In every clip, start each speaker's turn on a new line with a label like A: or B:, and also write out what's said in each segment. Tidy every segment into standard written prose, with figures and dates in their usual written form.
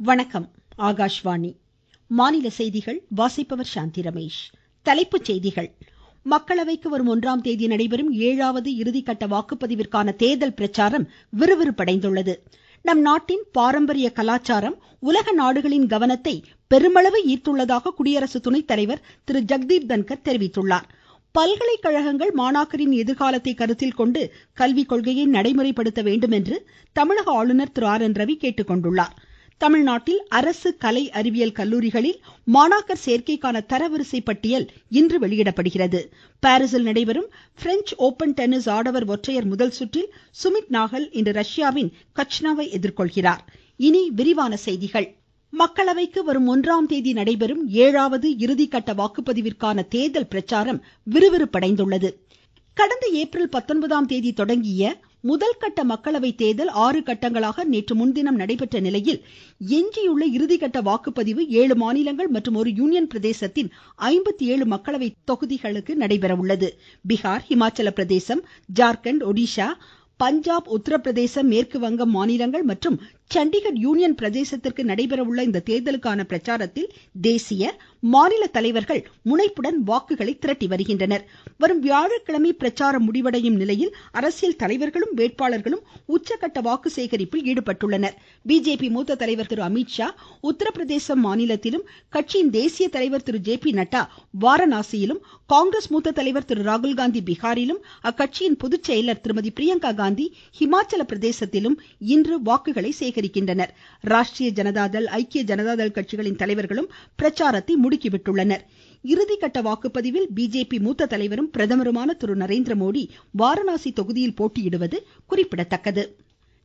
A: வணக்கம். ஆகாஷ்வாணி மாநில செய்திகள் வாசிப்பவர் சாந்தி ரமேஷ். தலைப்புச் செய்திகள். மக்களவைக்கு வரும் 1ஆம் தேதி நடைபெறும் 7வது இறுதிக்கட்ட வாக்குப்பதிவிற்கான தேர்தல் பிரச்சாரம் விறுவிறுப்படைந்துள்ளது. நம் நாட்டின் பாரம்பரிய கலாச்சாரம் உலக நாடுகளின் கவனத்தை பெருமளவு ஈர்த்துள்ளதாக குடியரசு துணைத் தலைவர் திரு ஜெகதீப் தன்கர் தெரிவித்துள்ளார். பல்கலைக்கழகங்கள் மாணாக்கரின் எதிர்காலத்தை கருத்தில் கொண்டு கல்விக் கொள்கையை நடைமுறைப்படுத்த வேண்டும் என்று தமிழக ஆளுநர் திரு ஆர் என் ரவி கேட்டுக்கொண்டுள்ளார். தமிழ்நாட்டில் அரசு கலை அறிவியல் கல்லூரிகளில் மாணாக்கர் சேர்க்கைக்கான தரவரிசை பட்டியல் இன்று வெளியிடப்படுகிறது. பாரீசில் நடைபெறும் பிரெஞ்ச் ஓபன் டென்னிஸ் ஆடவர் ஒற்றையர் முதல் சுற்றில் சுமித் நாகல் இன்று ரஷ்யாவின் கச்னாவை எதிர்கொள்கிறார். இனி விரிவான செய்திகள். மக்களவைக்கு வரும் 1ஆம் தேதி நடைபெறும் 7வது இறுதிக்கட்ட வாக்குப்பதிவிற்கான தேர்தல் பிரச்சாரம் விறுவிறுப்படைந்துள்ளது. கடந்த ஏப்ரல் 19ஆம் தேதி தொடங்கிய முதல்கட்ட மக்களவை தேர்தல் 6 கட்டங்களாக நேற்று முன்தினம் நடைபெற்ற நிலையில் எஞ்சியுள்ள இறுதிக்கட்ட வாக்குப்பதிவு 7 மாநிலங்கள் மற்றும் ஒரு யூனியன் பிரதேசத்தின் 57 மக்களவை தொகுதிகளுக்கு நடைபெற உள்ளது. பீகார், இமாச்சல பிரதேசம், ஜார்க்கண்ட், ஒடிஷா, பஞ்சாப், உத்தரப்பிரதேசம், மேற்கு வங்கம் மாநிலங்கள் மற்றும் சண்டிகர் யூனியன் பிரதேசத்திற்கு நடைபெற உள்ள இந்த தேர்தலுக்கான பிரச்சாரத்தில் தேசிய, மாநில தலைவர்கள் முனைப்புடன் வாக்குகளை திரட்டி வருகின்றனர். வரும் வியாழக்கிழமை பிரச்சாரம் முடிவடையும் நிலையில் அரசியல் தலைவர்களும் வேட்பாளர்களும் உச்சகட்ட வாக்கு சேகரிப்பில் ஈடுபட்டுள்ளனர். பிஜேபி மூத்த தலைவர் திரு அமித்ஷா உத்தரப்பிரதேசம் மாநிலத்திலும், கட்சியின் தேசிய தலைவர் திரு ஜே.பி. நட்டா வாரணாசியிலும், காங்கிரஸ் மூத்த தலைவர் திரு ராகுல்காந்தி பீகாரிலும், அக்கட்சியின் பொதுச் செயலர் திருமதி பிரியங்கா காந்தி ஹிமாச்சல பிரதேசத்திலும் இன்று வாக்குகளை சேகரிக்கின்றனர். ராஷ்டிரிய ஜனதாதள், ஐக்கிய ஜனதாதள் கட்சிகளின் தலைவர்களும் பிரச்சாரத்தை முடுக்கிவிட்டுள்ளனர். இறுதிக்கட்ட வாக்குப்பதிவில் பிஜேபி மூத்த தலைவரும் பிரதமருமான திரு நரேந்திரமோடி வாரணாசி தொகுதியில் போட்டியிடுவது குறிப்பிடத்தக்கது.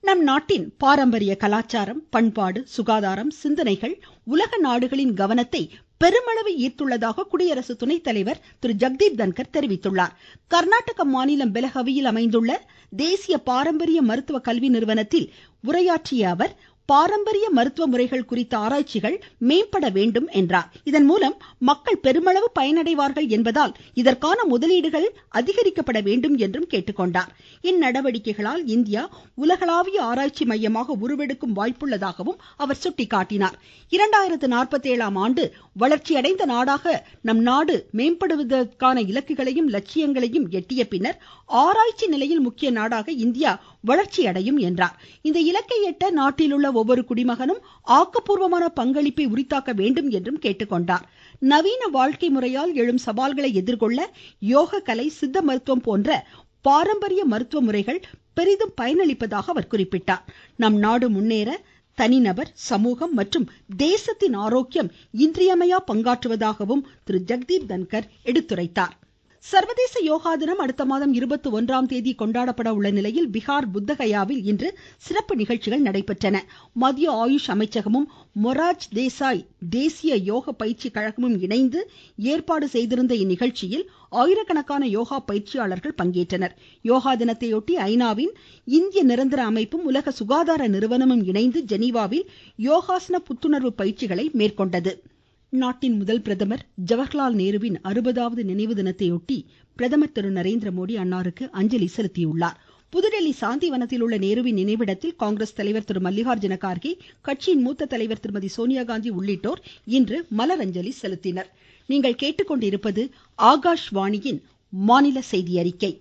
A: நம் நாட்டின் பாரம்பரிய கலாச்சாரம், பண்பாடு, சுகாதாரம், சிந்தனைகள் உலக நாடுகளின் கவனத்தை பெருமளவு ஈர்த்துள்ளதாக குடியரசு துணைத் தலைவர் திரு ஜெகதீப் தன்கர் தெரிவித்துள்ளார். கர்நாடக மாநிலம் பெலகவியில் அமைந்துள்ள தேசிய பாரம்பரிய மருத்துவ கல்வி நிறுவனத்தில் உரையாற்றிய அவர், பாரம்பரிய மருத்துவ முறைகள் குறித்த ஆராய்ச்சிகள் மேம்பட வேண்டும் என்றார். இதன் மூலம் மக்கள் பெருமளவு பயனடைவார்கள் என்பதால் இதற்கான முதலீடுகள் அதிகரிக்கப்பட வேண்டும் என்றும் கேட்டுக்கொண்டார். இந்நடவடிக்கைகளால் இந்தியா உலகளாவிய ஆராய்ச்சி மையமாக உருவெடுக்கும் வாய்ப்புள்ளதாகவும் அவர் சுட்டிக்காட்டினார். 2047ஆம் ஆண்டு வளர்ச்சியடைந்த நாடாக நம் நாடு மேம்படுவதற்கான இலக்குகளையும் லட்சியங்களையும் எட்டிய பின்னர் ஆராய்ச்சி நிலையில் முக்கிய நாடாக இந்தியா வளர்ச்சி அடையும் என்றார். இந்த இலக்கை எட்ட நாட்டில் உள்ள ஒவ்வொரு குடிமகனும் ஆக்கப்பூர்வமான பங்களிப்பை உரித்தாக்க வேண்டும் என்றும் கேட்டுக்கொண்டார். நவீன வாழ்க்கை முறையால் எழும் சவால்களை எதிர்கொள்ள யோக கலை, சித்த மருத்துவம் போன்ற பாரம்பரிய மருத்துவ முறைகள் பெரிதும் பயனளிப்பதாக அவர் குறிப்பிட்டார். நம் நாடு முன்னேற தனிநபர், சமூகம் மற்றும் தேசத்தின் ஆரோக்கியம் இன்றியமையா பங்காற்றுவதாகவும் திரு ஜெகதீப் தன்கர் எடுத்துரைத்தார். சர்வதேச யோகா தினம் அடுத்த மாதம் 21ஆம் தேதி கொண்டாடப்பட உள்ள நிலையில் பீகார் புத்தகயாவில் இன்று சிறப்பு நிகழ்ச்சிகள் நடைபெற்றன. மத்திய ஆயுஷ் அமைச்சகமும் மொரார்ஜி தேசாய் தேசிய யோக பயிற்சி கழகமும் இணைந்து ஏற்பாடு செய்திருந்த இந்நிகழ்ச்சியில் ஆயிரக்கணக்கான யோகா பயிற்சியாளர்கள் பங்கேற்றனர். யோகா தினத்தையொட்டி ஐநாவின் இந்திய நிரந்தர அமைப்பும் உலக சுகாதார நிறுவனமும் இணைந்து ஜெனீவாவில் யோகாசன புத்துணர்வு பயிற்சிகளை மேற்கொண்டது. நாட்டின் முதல் பிரதமர் ஜவஹர்லால் நேருவின் 60வது நினைவு தினத்தையொட்டி பிரதமர் திரு நரேந்திரமோடி அன்னாருக்கு அஞ்சலி செலுத்தியுள்ளார். புதுடெல்லி சாந்திவனத்தில் உள்ள நேருவின் நினைவிடத்தில் காங்கிரஸ் தலைவர் திரு மல்லிகார்ஜுன கார்கே, கட்சியின் மூத்த தலைவர் திருமதி சோனியா காந்தி உள்ளிட்டோர் இன்று மலரஞ்சலி செலுத்தினர். நீங்கள் கேட்டுக்கொண்டிருப்பது ஆகாஷ்வாணியின் மாநில செய்தி அறிக்கை.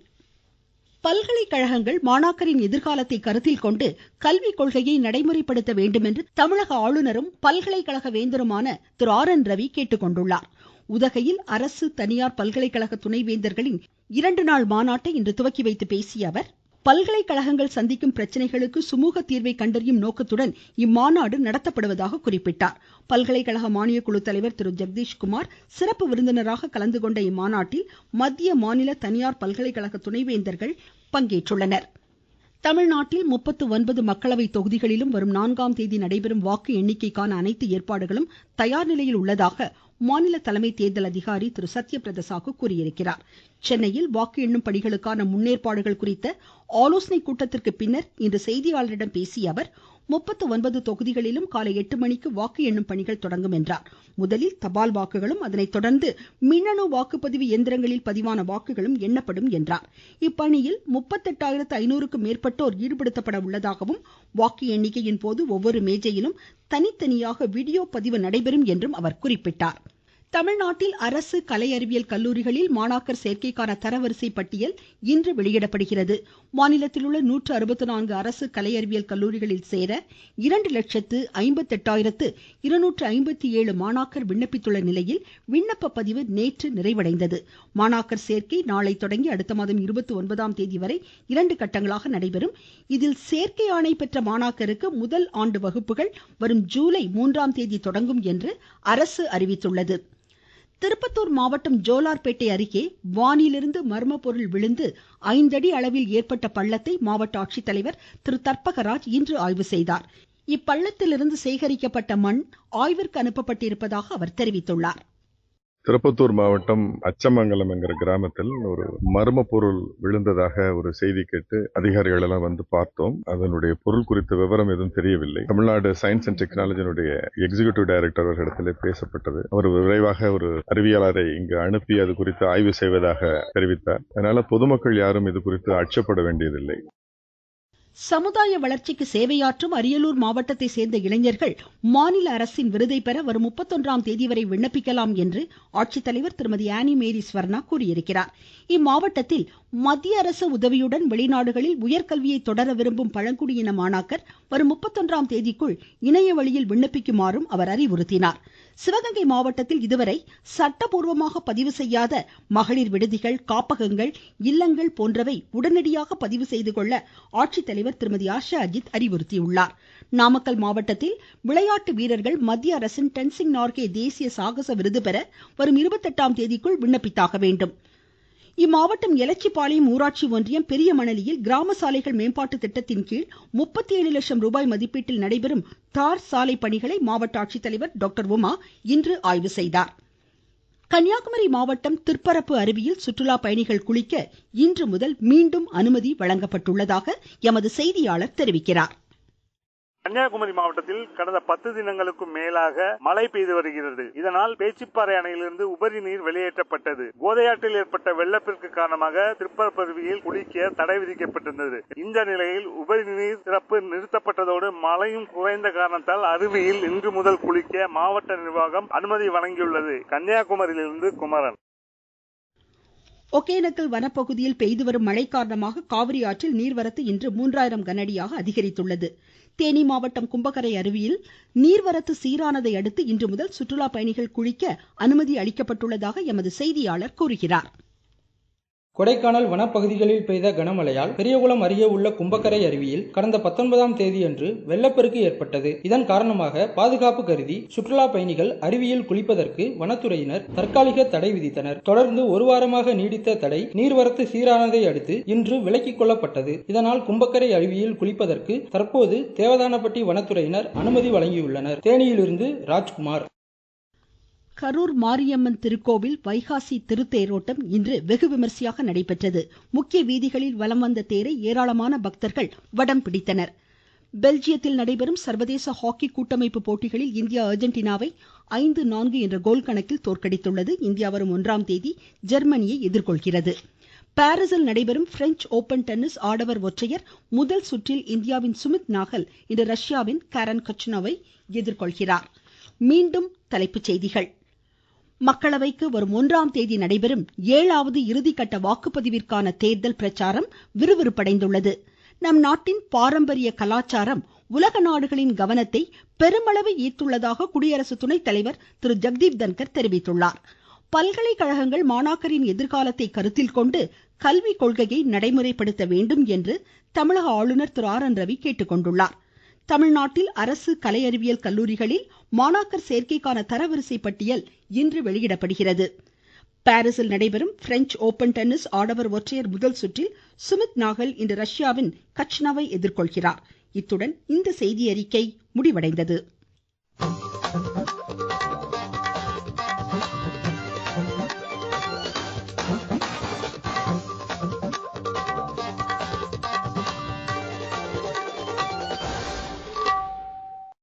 A: பல்கலைக்கழகங்கள் மாணாக்கரின் எதிர்காலத்தை கருத்தில் கொண்டு கல்விக் கொள்கையை நடைமுறைப்படுத்த வேண்டும் என்று தமிழக ஆளுநரும் பல்கலைக்கழக வேந்தருமான திரு ஆர் என் ரவி கேட்டுக்கொண்டுள்ளார். உதகையில் அரசு, தனியார் பல்கலைக்கழக துணைவேந்தர்களின் 2 நாள் மாநாட்டை இன்று துவக்கி வைத்து பேசிய அவர், பல்கலைக்கழகங்கள் சந்திக்கும் பிரச்சனைகளுக்கு சுமூக தீர்வை கண்டறியும் நோக்கத்துடன் இம்மாநாடு நடத்தப்படுவதாக குறிப்பிட்டார். பல்கலைக்கழக மானியக்குழு தலைவர் திரு ஜெகதீஷ்குமார் சிறப்பு விருந்தினராக கலந்து கொண்ட இம்மாநாட்டில் மத்திய, மாநில, தனியார் பல்கலைக்கழக துணைவேந்தர்கள் பங்கேற்றுள்ளனர். தமிழ்நாட்டில் 39 மக்களவை தொகுதிகளிலும் வரும் 4ஆம் தேதி நடைபெறும் வாக்கு எண்ணிக்கைக்கான அனைத்து ஏற்பாடுகளும் தயார் நிலையில் உள்ளதாக மாநில தலைமை தேர்தல் அதிகாரி திரு சத்யபிரத சாகு கூறியிருக்கிறார். சென்னையில் வாக்கு எண்ணும் பணிகளுக்கான முன்னேற்பாடுகள் குறித்த ஆலோசனை கூட்டத்திற்கு பின்னர் இன்று செய்தியாளர்களிடம் பேசிய அவர், 39 தொகுதிகளிலும் காலை 8 மணிக்கு வாக்கு எண்ணும் பணிகள் தொடங்கும் என்றார். முதலில் தபால் வாக்குகளும் அதனைத் தொடர்ந்து மின்னணு வாக்குப்பதிவு இயந்திரங்களில் பதிவான வாக்குகளும் எண்ணப்படும் என்றார். இப்பணியில் 38,500க்கும் மேற்பட்டோர் ஈடுபடுத்தப்பட உள்ளதாகவும் வாக்கு எண்ணிக்கையின் போது ஒவ்வொரு மேஜையிலும் தனித்தனியாக வீடியோ பதிவு நடைபெறும் என்றும் அவர் குறிப்பிட்டார். தமிழ்நாட்டில் அரசு கலை அறிவியல் கல்லூரிகளில் மாணாக்கர் சேர்க்கைக்கான தரவரிசை பட்டியல் இன்று வெளியிடப்படுகிறது. மாநிலத்தில் உள்ள 164 அரசு கலை அறிவியல் கல்லூரிகளில் சேர 2,58,257 மாணாக்கர் விண்ணப்பித்துள்ள நிலையில் விண்ணப்ப பதிவு நேற்று நிறைவடைந்தது. மாணாக்கர் சேர்க்கை நாளை தொடங்கி அடுத்த மாதம் 29ஆம் தேதி வரை 2 கட்டங்களாக நடைபெறும். இதில் சேர்க்கை ஆணை பெற்ற மாணாக்கருக்கு முதல் ஆண்டு வகுப்புகள் வரும் ஜூலை 3ஆம் தேதி தொடங்கும் என்று அரசு அறிவித்துள்ளது. திருப்பத்தூர் மாவட்டம் ஜோலார்பேட்டை அருகே வானிலிருந்து மர்ம பொருள் விழுந்து 5 அடி அளவில் ஏற்பட்ட பள்ளத்தை மாவட்ட ஆட்சித்தலைவர் திரு தர்பகராஜ் இன்று ஆய்வு செய்தார். இப்பள்ளத்திலிருந்து சேகரிக்கப்பட்ட மண் ஆய்விற்கு அனுப்பப்பட்டிருப்பதாக அவர் தெரிவித்துள்ளார்.
B: திருப்பத்தூர் மாவட்டம் அச்சமங்கலம் என்கிற கிராமத்தில் ஒரு மர்ம பொருள் விழுந்ததாக ஒரு செய்தி கேட்டு அதிகாரிகள் எல்லாம் வந்து பார்த்தோம். அதனுடைய பொருள் குறித்த விவரம் எதுவும் தெரியவில்லை. தமிழ்நாடு சயின்ஸ் அண்ட் டெக்னாலஜியினுடைய எக்ஸிகியூட்டிவ் டைரக்டர் அவர்களிடத்தில் பேசப்பட்டது. அவர் விரைவாக ஒரு அறிவியலாளரை இங்கு அனுப்பி அது குறித்து ஆய்வு செய்வதாக தெரிவித்தார். அதனால பொதுமக்கள் யாரும் இது குறித்து அச்சப்பட வேண்டியதில்லை.
A: சமுதாய வளர்ச்சிக்கு சேவையாற்றும் அரியலூர் மாவட்டத்தை சேர்ந்த இளைஞர்கள் மாநில அரசின் விருதை பெற வரும் 31ஆம் தேதி வரை விண்ணப்பிக்கலாம் என்று ஆட்சித்தலைவர் திருமதி ஆனி மேரி ஸ்வர்ணா கூறியிருக்கிறார். இம்மாவட்டத்தில் மத்திய அரசு உதவியுடன் வெளிநாடுகளில் உயர்கல்வியை தொடர விரும்பும் பழங்குடியின மாணாக்கர் வரும் 31ஆம் தேதிக்குள் இணைய வழியில் விண்ணப்பிக்குமாறும் அவர் அறிவுறுத்தினார். சிவகங்கை மாவட்டத்தில் இதுவரை சட்டபூர்வமாக பதிவு செய்யாத மகளிர் விடுதிகள், காப்பகங்கள், இல்லங்கள் போன்றவை உடனடியாக பதிவு செய்து கொள்ள ஆட்சித்தலைவர் திருமதி ஆஷா அஜித் அறிவுறுத்தியுள்ளார். நாமக்கல் மாவட்டத்தில் விளையாட்டு வீரர்கள் மத்திய அரசின் டென்சிங் நார்கே தேசிய சாகச விருது பெற வரும் 28ஆம் தேதிக்குள் விண்ணப்பித்தாக வேண்டும். இம்மாவட்டம் எலச்சிபாளையம் ஊராட்சி ஒன்றியம் பெரிய மணலியில் கிராம சாலைகள் மேம்பாட்டு திட்டத்தின் கீழ் 37 லட்சம் ரூபாய் மதிப்பீட்டில் நடைபெறும் தார் சாலை பணிகளை மாவட்ட ஆட்சித்தலைவர் டாக்டர் உமா இன்று ஆய்வு செய்தார். கன்னியாகுமரி மாவட்டம் திற்பரப்பு அருவியில் சுற்றுலா பயணிகள் குளிக்க இன்று முதல் மீண்டும் அனுமதி வழங்கப்பட்டுள்ளதாக எமது செய்தியாளர் தெரிவிக்கிறார்.
C: கன்னியாகுமரி மாவட்டத்தில் கடந்த 10 தினங்களுக்கும் மேலாக மழை பெய்து வருகிறது. இதனால் பேச்சிப்பாறை அணையிலிருந்து உபரி நீர் வெளியேற்றப்பட்டது. கோதையாற்றில் ஏற்பட்ட வெள்ளப்பெருக்கு காரணமாக திருப்பரப்பருவியில் குளிக்க தடை விதிக்கப்பட்டிருந்தது. இந்த நிலையில் உபரி நீர் திறப்பு நிறுத்தப்பட்டதோடு மழையும் குறைந்த காரணத்தால் அருவியில் இன்று முதல் குளிக்க மாவட்ட நிர்வாகம் அனுமதி வழங்கியுள்ளது. கன்னியாகுமரியிலிருந்து குமரன்.
A: ஒகேனக்கல் வனப்பகுதியில் பெய்து வரும் மழை காரணமாக காவிரி ஆற்றில் நீர்வரத்து இன்று 3000 கனஅடியாக அதிகரித்துள்ளது. தேனி மாவட்டம் கும்பகரை அருவியில் நீர்வரத்து சீரானதை அடுத்து இன்று முதல் சுற்றுலா பயணிகள் குளிக்க அனுமதி அளிக்கப்பட்டுள்ளதாக எமது செய்தியாளர் கூறுகிறார்.
D: கொடைக்கானல் வனப்பகுதிகளில் பெய்த கனமழையால் பெரியகுளம் அருகே உள்ள கும்பக்கரை அருவியில் கடந்த 19ஆம் தேதியன்று வெள்ளப்பெருக்கு ஏற்பட்டது. இதன் காரணமாக பாதுகாப்பு கருதி சுற்றுலா பயணிகள் அருவியில் குளிப்பதற்கு வனத்துறையினர் தற்காலிக தடை விதித்தனர். தொடர்ந்து ஒரு வாரமாக நீடித்த தடை நீர்வரத்து சீரானதை அடுத்து இன்று விலக்கிக் கொள்ளப்பட்டது. இதனால் கும்பக்கரை அருவியில் குளிப்பதற்கு தற்போது தேவதானப்பட்டி வனத்துறையினர் அனுமதி வழங்கியுள்ளனர். தேனியிலிருந்து ராஜ்குமார்.
A: கரூர் மாரியம்மன் திருக்கோவில் வைகாசி திருத்தேரோட்டம் இன்று வெகு விமர்சையாக நடைபெற்றது. முக்கிய வீதிகளில் வலம் வந்த தேரை ஏராளமான பக்தர்கள் வடம் பிடித்தனர். பெல்ஜியத்தில் நடைபெறும் சர்வதேச ஹாக்கி கூட்டமைப்பு போட்டிகளில் இந்தியா அர்ஜென்டினாவை 5-4 என்ற கோல் கணக்கில் தோற்கடித்துள்ளது. இந்தியா வரும் 1ஆம் தேதி ஜெர்மனியை எதிர்கொள்கிறது. பாரிஸில் நடைபெறும் பிரெஞ்ச் ஓபன் டென்னிஸ் ஆடவர் ஒற்றையர் முதல் சுற்றில் இந்தியாவின் சுமித் நாகல் இன்று ரஷ்யாவின் காரன் கச்னோவை எதிர்கொள்கிறார். மீண்டும் தலைப்புச் செய்திகள். மக்களவைக்கு வரும் 1ஆம் தேதி நடைபெறும் 7வது இறுதிக்கட்ட வாக்குப்பதிவிற்கான தேர்தல் பிரச்சாரம் விறுவிறுப்படைந்துள்ளது. நம் நாட்டின் பாரம்பரிய கலாச்சாரம் உலக நாடுகளின் கவனத்தை பெருமளவு ஈர்த்துள்ளதாக குடியரசு துணைத் தலைவர் திரு ஜெகதீப் தன்கர் தெரிவித்துள்ளார். பல்கலைக்கழகங்கள் மாணாக்கரின் எதிர்காலத்தை கருத்தில் கொண்டு கல்விக் கொள்கையை நடைமுறைப்படுத்த வேண்டும் என்று தமிழக ஆளுநர் திரு ஆர் என் ரவி கேட்டுக்கொண்டுள்ளார். தமிழ்நாட்டில் அரசு கலை அறிவியல் கல்லூரிகளில் மாணாக்கர் சேர்க்கைக்கான தரவரிசை பட்டியல் இன்று வெளியிடப்படுகிறது. பாரிஸில் நடைபெறும் பிரெஞ்ச் ஓபன் டென்னிஸ் ஆடவர் ஒற்றையர் முதல் சுற்றில் சுமித் நாகல் இன்று ரஷ்யாவின் கச்னோவை எதிர்கொள்கிறார். இத்துடன் இந்த செய்தியறிக்கை முடிவடைந்தது.